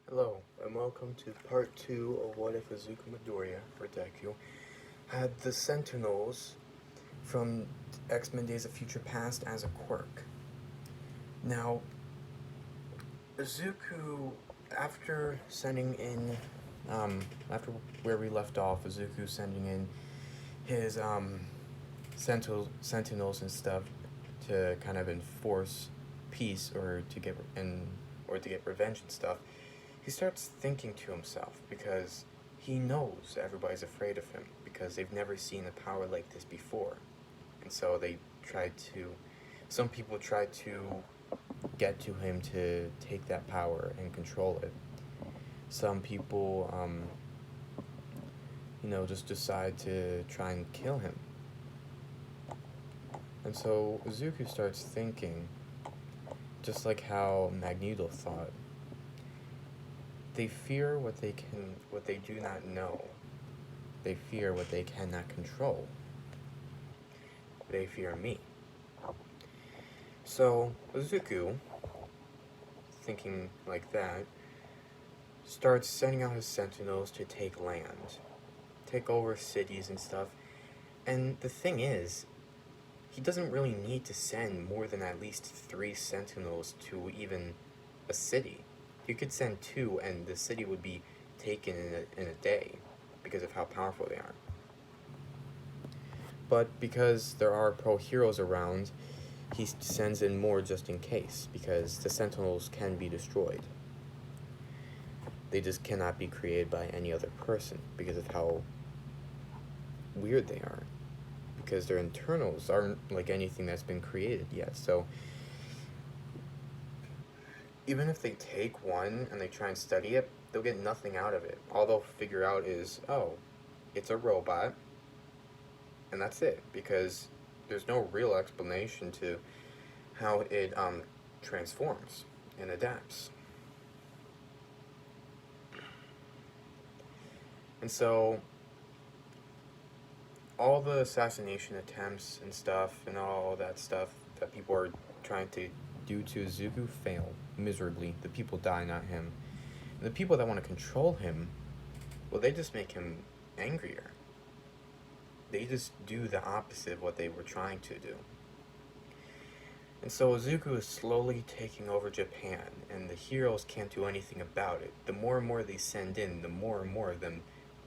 Hello, and welcome to part 2 of What If Izuku Midoriya, or Deku, had the Sentinels from X-Men Days of Future Past as a quirk. Now, Izuku, after sending in, after where we left off, Izuku sending in his, Sentinels and stuff to kind of enforce peace or to get revenge and stuff, he starts thinking to himself because he knows everybody's afraid of him because they've never seen a power like this before. And so some people try to get to him to take that power and control it. Some people, just decide to try and kill him. And so Izuku starts thinking, just like how Magneto thought, they fear what they do not know. They fear what they cannot control. They fear me. So Izuku, thinking like that, starts sending out his sentinels to take land, take over cities and stuff. And the thing is, he doesn't really need to send more than at least 3 sentinels to even a city. You could send 2 and the city would be taken in a day because of how powerful they are. But because there are pro heroes around, he sends in more just in case, because the sentinels can be destroyed. They just cannot be created by any other person because of how weird they are. Because their internals aren't like anything that's been created yet. So even if they take one and they try and study it, they'll get nothing out of it. All they'll figure out is, oh, it's a robot, and that's it, because there's no real explanation to how it transforms and adapts. And so all the assassination attempts and stuff and all that stuff that people are trying to do to Izuku fail miserably. The people die, not him. And the people that want to control him, well, they just make him angrier. They just do the opposite of what they were trying to do. And so Izuku is slowly taking over Japan, and the heroes can't do anything about it. The more and more they send in, the more and more of them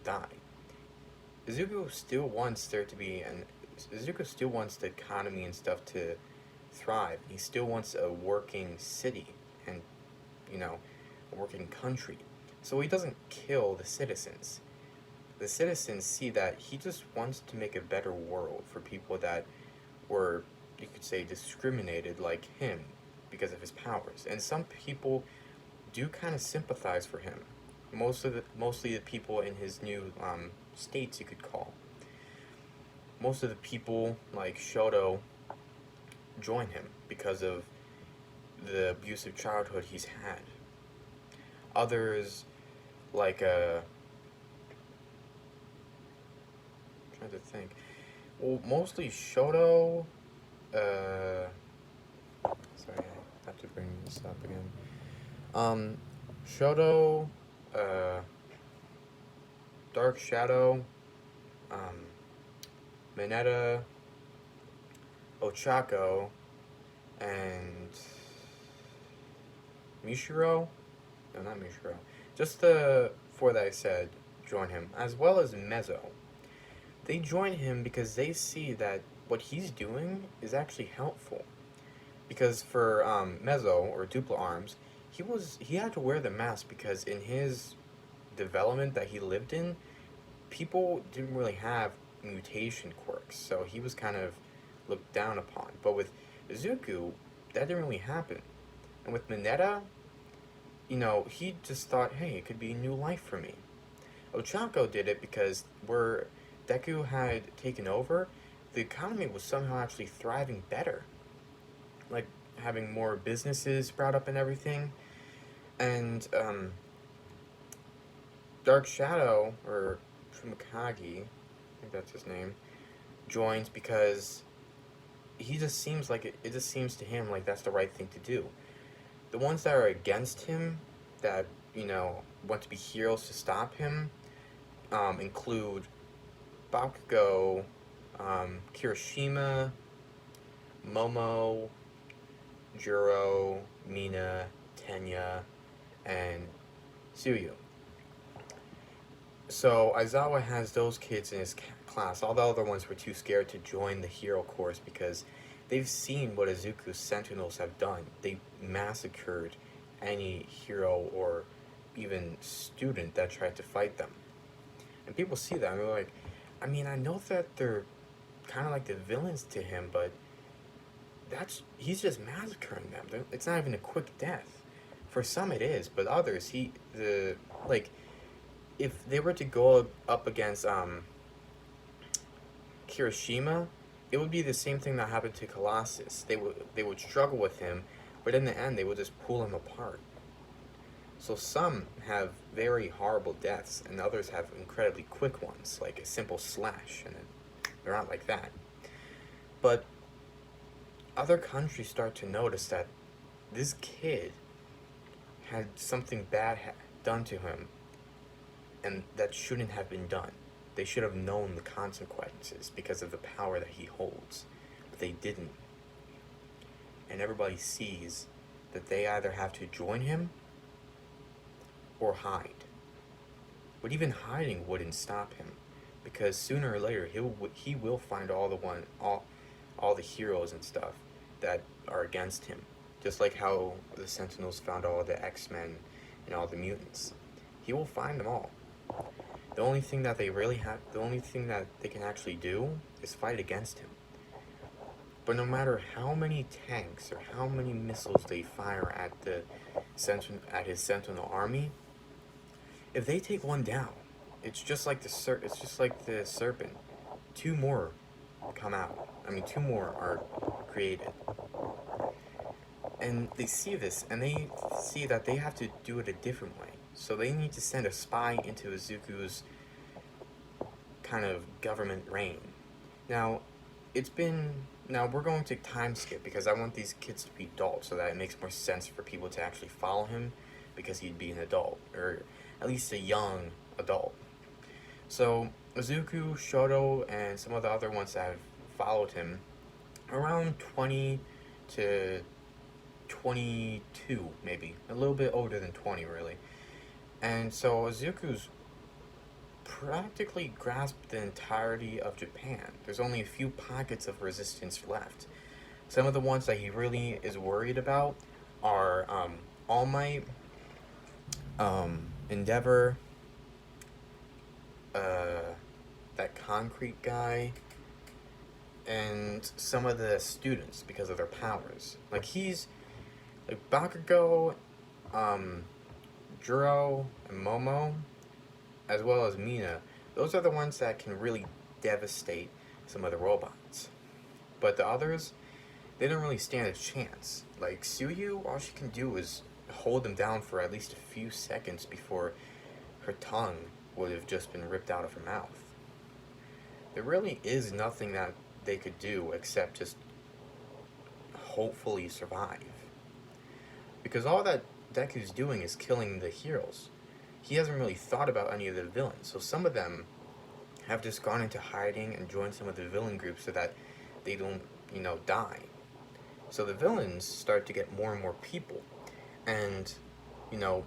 die. Izuku still wants there to be Izuku still wants the economy and stuff to thrive. He still wants a working city and, a working country. So he doesn't kill the citizens. The citizens see that he just wants to make a better world for people that were, you could say, discriminated like him because of his powers. And some people do kind of sympathize for him. Mostly the people in his new states, you could call. Most of the people, like Shoto, join him because of the abusive childhood he's had. Others, like, trying to think. Well, mostly Shoto, sorry, I have to bring this up again. Shoto, Dark Shadow, Mineta, Ochako, and Mishiro? No, not Mishiro. Just the 4 that I said join him, as well as Mezzo. They join him because they see that what he's doing is actually helpful. Because for Mezzo, or Dupla Arms, he had to wear the mask because in his development that he lived in, people didn't really have mutation quirks, so he was kind of looked down upon. But with Izuku, that didn't really happen. And with Mineta, he just thought, hey, it could be a new life for me. Ochako did it because where Deku had taken over, the economy was somehow actually thriving better. Like, having more businesses sprout up and everything. And, Dark Shadow, or Shumakagi, I think that's his name, joins because he just seems like it just seems to him like that's the right thing to do. The ones that are against him that, want to be heroes to stop him include Bakugo, Kirishima, Momo, Juro, Mina, Tenya, and Tsuyu. So Aizawa has those kids in his class. All the other ones were too scared to join the hero course because they've seen what Izuku's sentinels have done. They massacred any hero or even student that tried to fight them. And people see that and they're like, I mean, I know that they're kind of like the villains to him, but he's just massacring them. It's not even a quick death. For some it is, but others, if they were to go up against Kirishima, it would be the same thing that happened to Colossus. They would struggle with him, but in the end they would just pull him apart. So some have very horrible deaths, and others have incredibly quick ones, like a simple slash, and they're not like that. But other countries start to notice that this kid had something bad done to him, and that shouldn't have been done. They should have known the consequences because of the power that he holds, but they didn't. And everybody sees that they either have to join him or hide. But even hiding wouldn't stop him, because sooner or later he will find all the heroes and stuff that are against him, just like how the Sentinels found all the X-Men and all the mutants. He will find them all. The only thing that they can actually do is fight against him. But no matter how many tanks or how many missiles they fire at his Sentinel army, if they take one down, it's just like the serpent. Two more come out. I mean, two more are created. And they see this, and they see that they have to do it a different way. So they need to send a spy into Izuku's kind of government reign. Now we're going to time skip because I want these kids to be adults so that it makes more sense for people to actually follow him, because he'd be an adult, or at least a young adult. So Izuku, Shoto, and some of the other ones that have followed him, around 20 to 22, maybe. A little bit older than 20, really. And so Izuku's practically grasped the entirety of Japan. There's only a few pockets of resistance left. Some of the ones that he really is worried about are All Might, Endeavor, that concrete guy, and some of the students because of their powers. Like Bakugo, Juro, and Momo, as well as Mina. Those are the ones that can really devastate some of the robots. But the others, they don't really stand a chance. Like Tsuyu, all she can do is hold them down for at least a few seconds before her tongue would have just been ripped out of her mouth. There really is nothing that they could do except just hopefully survive. Because all that Deku's doing is killing the heroes. He hasn't really thought about any of the villains, so some of them have just gone into hiding and joined some of the villain groups so that they don't, die. So the villains start to get more and more people. And, a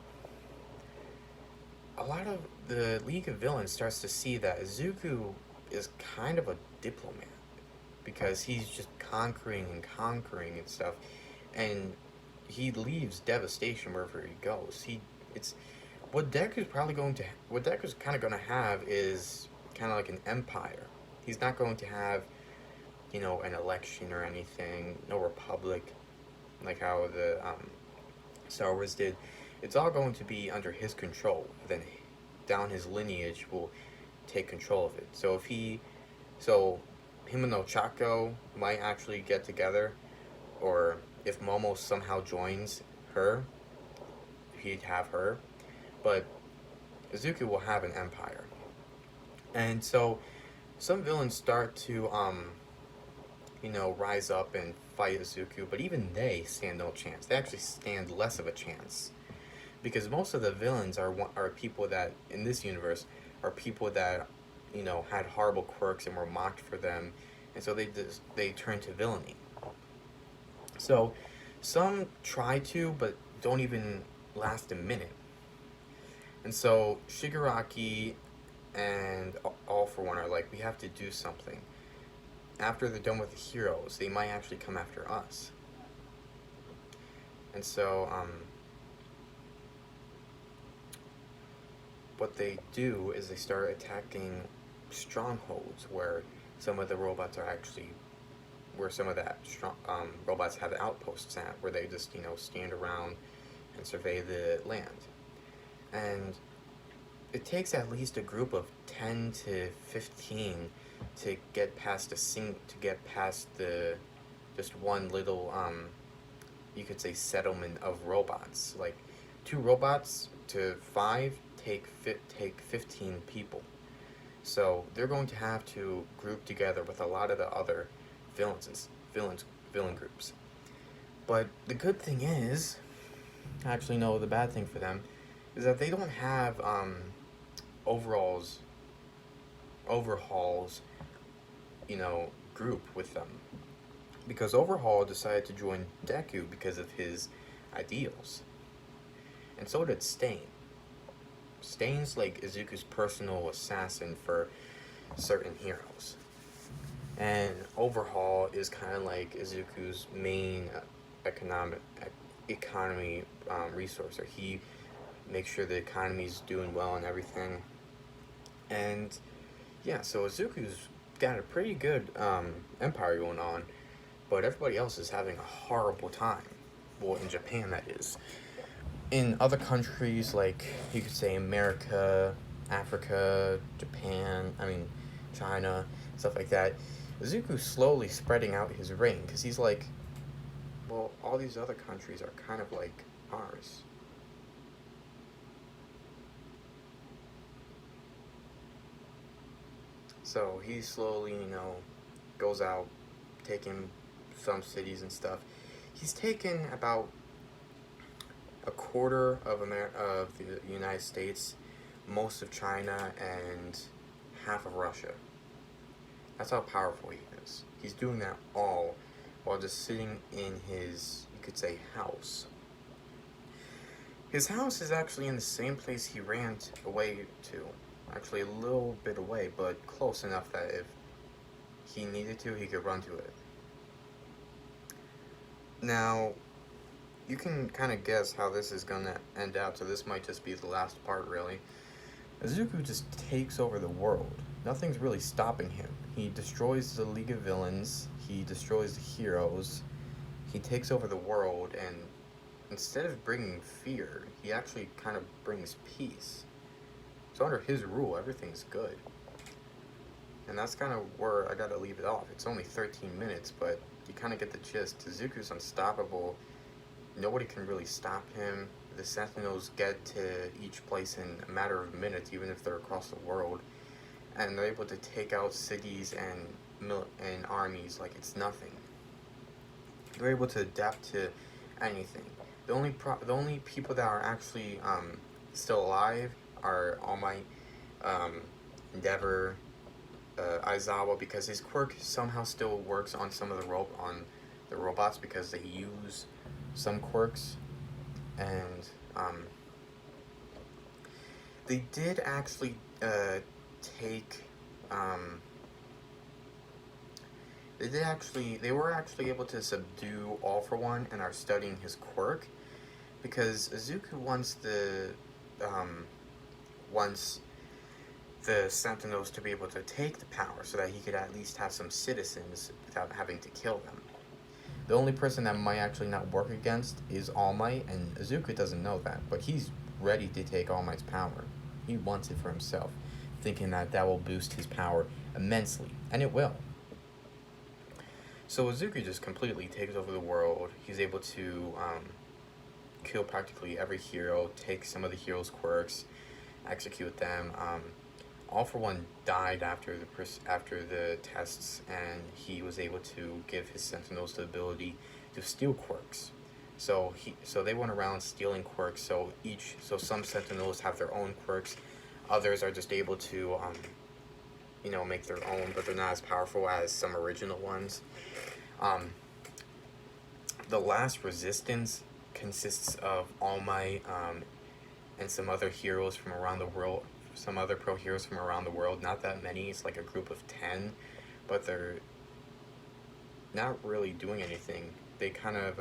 lot of the League of Villains starts to see that Izuku is kind of a diplomat, because he's just conquering and stuff, and he leaves devastation wherever he goes. What Deku's kind of going to have is kind of like an empire. He's not going to have, an election or anything, no republic, like how the Star Wars did. It's all going to be under his control. Then down his lineage will take control of it. So him and Ochako might actually get together, or if Momo somehow joins her, he'd have her. But Izuku will have an empire. And so some villains start to rise up and fight Izuku, but even they stand no chance. They actually stand less of a chance, because most of the villains are people that in this universe are people that had horrible quirks and were mocked for them, and so they turn to villainy. So some try to, but don't even last a minute. And so Shigaraki and All for One are like, we have to do something. After they're done with the heroes, they might actually come after us. And so, what they do is they start attacking strongholds where some of the robots are actually, where some of that robots have outposts at, where they just stand around and survey the land. And it takes at least a group of 10 to 15 to get past the just one little you could say settlement of robots. Like 2 robots to 5 take 15 people. So they're going to have to group together with a lot of the other villain groups. But the good thing is, actually no, the bad thing for them is that they don't have overhauls, group with them. Because Overhaul decided to join Deku because of his ideals. And so did Stain. Stain's like Izuku's personal assassin for certain heroes. And Overhaul is kind of like Izuku's main economy resource. Or he makes sure the economy's doing well and everything. And yeah, so Izuku's got a pretty good empire going on, but everybody else is having a horrible time. Well, in Japan, that is. In other countries, like you could say America, Africa, Japan, China, stuff like that, Izuku's slowly spreading out his reign, because he's like, well, all these other countries are kind of like ours. So he slowly, goes out, taking some cities and stuff. He's taken about a quarter of the United States, most of China, and half of Russia. That's how powerful he is. He's doing that all while just sitting in his, you could say, house. His house is actually in the same place he ran away to. Actually a little bit away, but close enough that if he needed to, he could run to it. Now, you can kind of guess how this is going to end out, so this might just be the last part, really. Izuku just takes over the world. Nothing's really stopping him. He destroys the League of Villains, he destroys the heroes, he takes over the world, and instead of bringing fear, he actually kind of brings peace. So under his rule, everything's good. And that's kind of where I gotta leave it off. It's only 13 minutes, but you kind of get the gist. Izuku's unstoppable. Nobody can really stop him. The sentinels get to each place in a matter of minutes, even if they're across the world. And they're able to take out cities and armies like it's nothing. They're able to adapt to anything. The only people that are actually still alive are All Might, Endeavor, Aizawa, because his quirk somehow still works on some of the robots because they use some quirks, and they did actually they were actually able to subdue All for One and are studying his quirk, because Izuku wants the Sentinels to be able to take the power so that he could at least have some citizens without having to kill them. The only person that might actually not work against is All Might, and Izuku doesn't know that, but he's ready to take All Might's power. He wants it for himself, thinking that will boost his power immensely, and it will. So Izuku just completely takes over the world. He's able to kill practically every hero, take some of the heroes' quirks, execute them. All for One died after the tests, and he was able to give his sentinels the ability to steal quirks. So they went around stealing quirks. So some sentinels have their own quirks, others are just able to make their own, but they're not as powerful as some original ones. Um, the last resistance consists of All Might and some other heroes from around the world, some other pro heroes from around the world. Not that many. It's like a group of 10, but they're not really doing anything. They kind of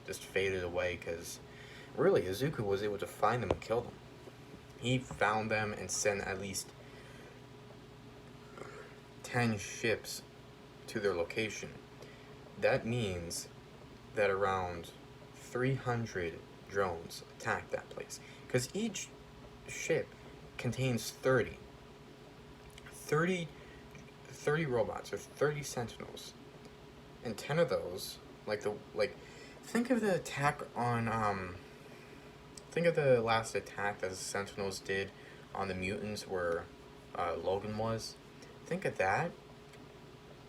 just faded away because really Izuku was able to find them and kill them. He found them and sent at least 10 ships to their location. That means that around 300 drones attacked that place, because each ship contains 30 robots or 30 sentinels, and 10 of those, think of the attack on think of the last attack that the sentinels did on the mutants where Logan was. Think of that,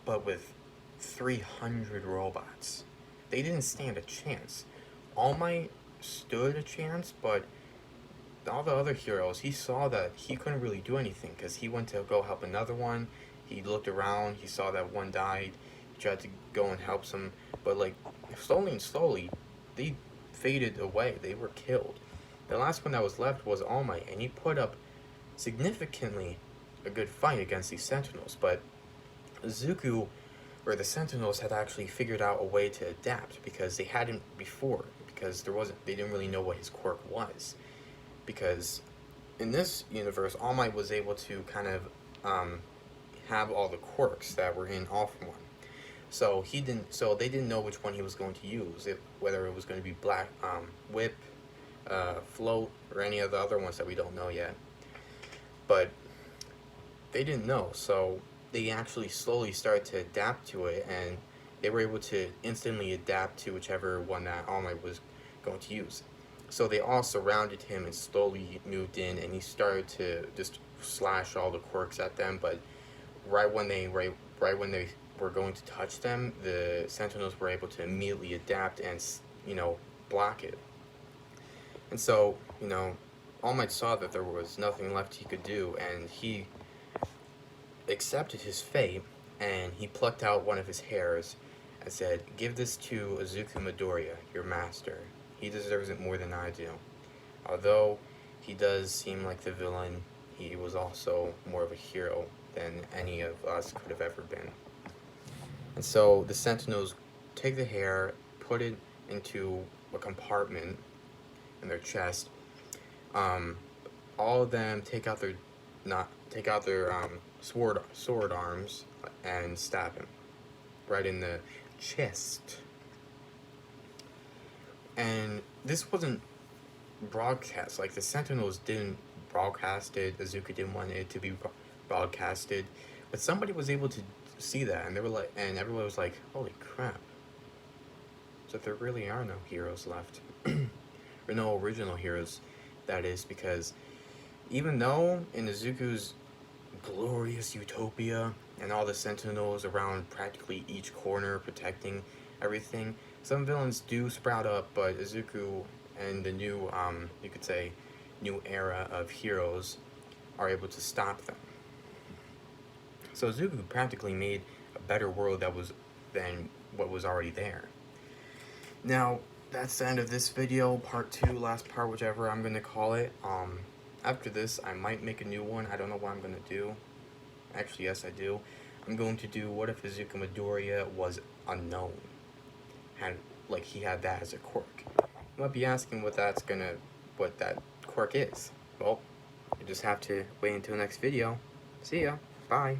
but with 300 robots. They didn't stand a chance. All Might stood a chance, but all the other heroes, he saw that he couldn't really do anything because he went to go help another one. He looked around, he saw that one died, he tried to go and help some, but like slowly, they faded away. They were killed. The last one that was left was All Might, and he put up significantly a good fight against these sentinels, but Izuku, or the sentinels, had actually figured out a way to adapt because they hadn't before, because they didn't really know what his quirk was. Because in this universe, All Might was able to kind of have all the quirks that were in All For One. So they didn't know which one he was going to use, whether it was going to be Black Whip, Float, or any of the other ones that we don't know yet. But they didn't know, so they actually slowly started to adapt to it, and they were able to instantly adapt to whichever one that All Might was going to use. So they all surrounded him and slowly moved in, and he started to just slash all the quirks at them. But right when they were going to touch them, the sentinels were able to immediately adapt and block it. And so All Might saw that there was nothing left he could do, and he accepted his fate, and he plucked out one of his hairs and said, "Give this to Izuku Midoriya, your master. He deserves it more than I do." Although he does seem like the villain, he was also more of a hero than any of us could have ever been. And so the sentinels take the hair, put it into a compartment in their chest. All of them take out their sword arms and stab him right in the chest. And this wasn't broadcast. Like, the sentinels didn't broadcast it. Izuku didn't want it to be broadcasted, but somebody was able to see that, and and everyone was like, "Holy crap!" So there really are no heroes left, or no original heroes. That is because even though in Izuku's glorious utopia and all the sentinels around practically each corner protecting everything, some villains do sprout up, but Izuku and the new, you could say, new era of heroes are able to stop them. So Izuku practically made a better world than what was already there. Now, that's the end of this video, part 2, last part, whichever I'm going to call it. After this, I might make a new one. I don't know what I'm going to do. Actually, yes, I do. I'm going to do, what if Izuku Midoriya was unknown? He had that as a quirk. You might be asking what that quirk is. Well, you just have to wait until next video. See ya. Bye.